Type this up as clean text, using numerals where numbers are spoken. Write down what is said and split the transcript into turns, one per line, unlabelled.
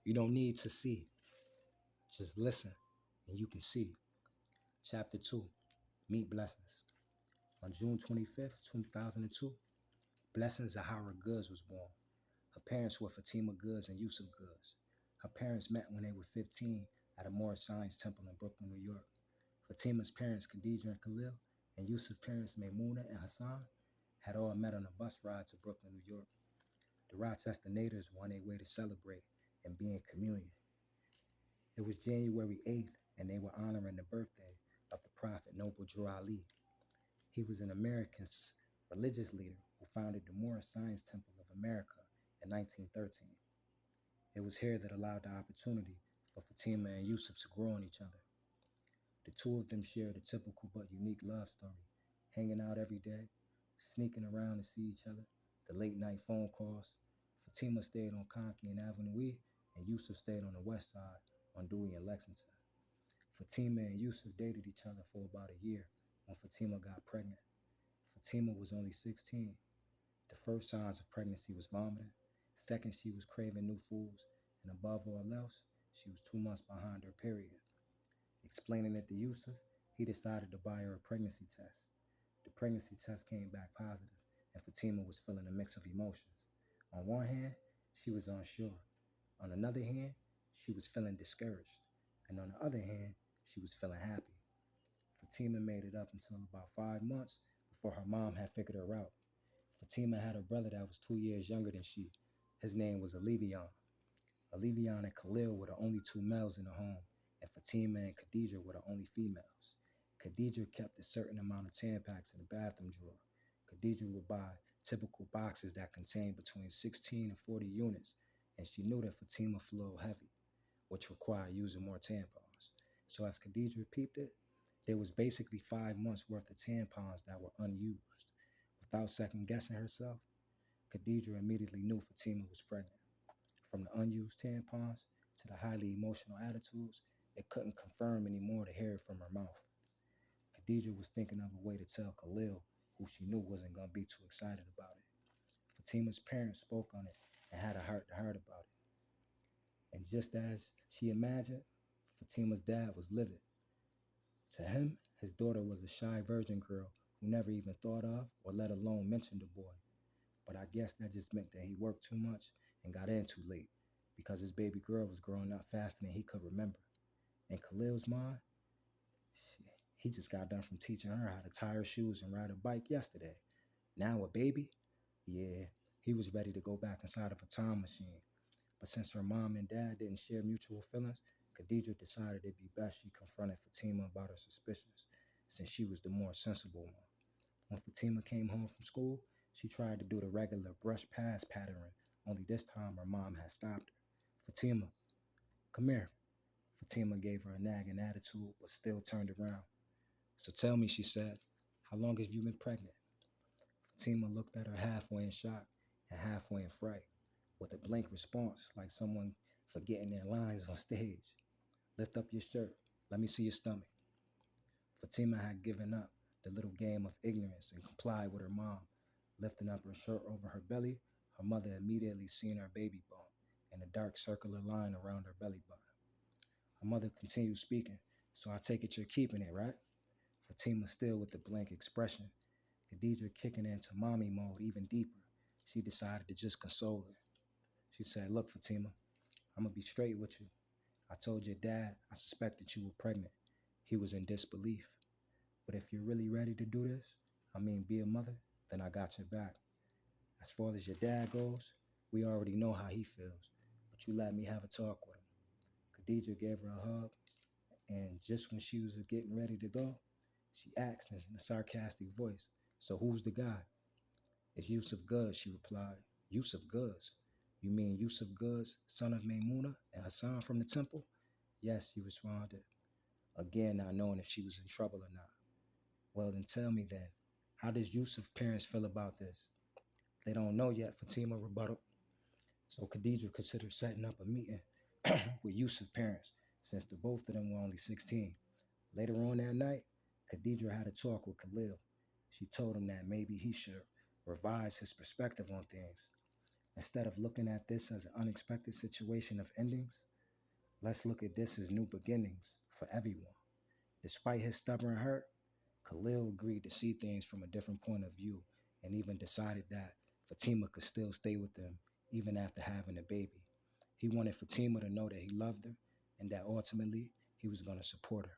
You don't need to see, just listen, and you can see. Chapter 2, Meet Blessings. On June 25th, 2002, Blessings Zahara Goods was born. Her parents were Fatima Goods and Yusuf Goods. Her parents met when they were 15 at a Moorish Science Temple in Brooklyn, New York. Fatima's parents, Khadija and Khalil, and Yusuf's parents, Maymuna and Hassan, had all met on a bus ride to Brooklyn, New York. The Rochester natives were on their way to celebrate and be in communion. It was January 8th, and they were honoring the birthday of the Prophet Noble Drew Ali. He was an American religious leader who founded the Moorish Science Temple of America in 1913. It was here that allowed the opportunity for Fatima and Yusuf to grow on each other. The two of them shared a typical but unique love story, hanging out every day, sneaking around to see each other, the late night phone calls. Fatima stayed on Conky and Avenue E, and Yusuf stayed on the west side on Dewey and Lexington. Fatima and Yusuf dated each other for about a year when Fatima got pregnant. Fatima was only 16. The first signs of pregnancy was vomiting. Second, she was craving new foods. And above all else, she was 2 months behind her period. Explaining it to Yusuf, he decided to buy her a pregnancy test. The pregnancy test came back positive, and Fatima was feeling a mix of emotions. On one hand, she was unsure. On another hand, she was feeling discouraged. And on the other hand, she was feeling happy. Fatima made it up until about 5 months before her mom had figured her out. Fatima had a brother that was 2 years younger than she. His name was Alivion. Alivion and Khalil were the only two males in the home, and Fatima and Khadija were the only females. Khadija kept a certain amount of Tampax in the bathroom drawer. Khadija would buy typical boxes that contained between 16 and 40 units, and she knew that Fatima flowed heavy, which required using more tampons. So as Khadija peeped it, there was basically 5 months worth of tampons that were unused. Without second guessing herself, Khadija immediately knew Fatima was pregnant. From the unused tampons to the highly emotional attitudes, it couldn't confirm anymore to hear it from her mouth. Khadija was thinking of a way to tell Khalil, who she knew wasn't going to be too excited about it. Fatima's parents spoke on it and had a heart-to-heart about it. And just as she imagined, Fatima's dad was livid. To him, his daughter was a shy virgin girl who never even thought of or let alone mentioned the boy. But I guess that just meant that he worked too much and got in too late because his baby girl was growing up faster than he could remember. In Khalil's mind, he just got done from teaching her how to tie her shoes and ride a bike yesterday. Now a baby? Yeah, he was ready to go back inside of a time machine. But since her mom and dad didn't share mutual feelings, Khadija decided it'd be best she confronted Fatima about her suspicions, since she was the more sensible one. When Fatima came home from school, she tried to do the regular brush past pattern, only this time her mom had stopped her. Fatima, come here. Fatima gave her a nagging attitude, but still turned around. So tell me, she said, how long have you been pregnant? Fatima looked at her halfway in shock and halfway in fright, with a blank response like someone forgetting their lines on stage. Lift up your shirt. Let me see your stomach. Fatima had given up the little game of ignorance and complied with her mom. Lifting up her shirt over her belly, her mother immediately seen her baby bump and a dark circular line around her belly button. Her mother continued speaking, so I take it you're keeping it, right? Fatima still with the blank expression. Khadija kicking into mommy mode even deeper. She decided to just console her. She said, look, Fatima, I'm going to be straight with you. I told your dad I suspected you were pregnant. He was in disbelief. But if you're really ready to do this, be a mother, then I got your back. As far as your dad goes, we already know how he feels, but you let me have a talk with him. Khadija gave her a hug, and just when she was getting ready to go, she asked in a sarcastic voice, so who's the guy? It's Yusuf Goods, she replied. Yusuf Goods? You mean Yusuf Goods, son of Maymuna and Hassan from the temple? Yes, she responded, again not knowing if she was in trouble or not. Well, then tell me then, how does Yusuf's parents feel about this? They don't know yet, Fatima rebutted. So Khadija considered setting up a meeting with Yusuf's parents, since the both of them were only 16. Later on that night, Khadija had a talk with Khalil. She told him that maybe he should revise his perspective on things. Instead of looking at this as an unexpected situation of endings, let's look at this as new beginnings for everyone. Despite his stubborn hurt, Khalil agreed to see things from a different point of view and even decided that Fatima could still stay with them even after having a baby. He wanted Fatima to know that he loved her and that ultimately he was going to support her.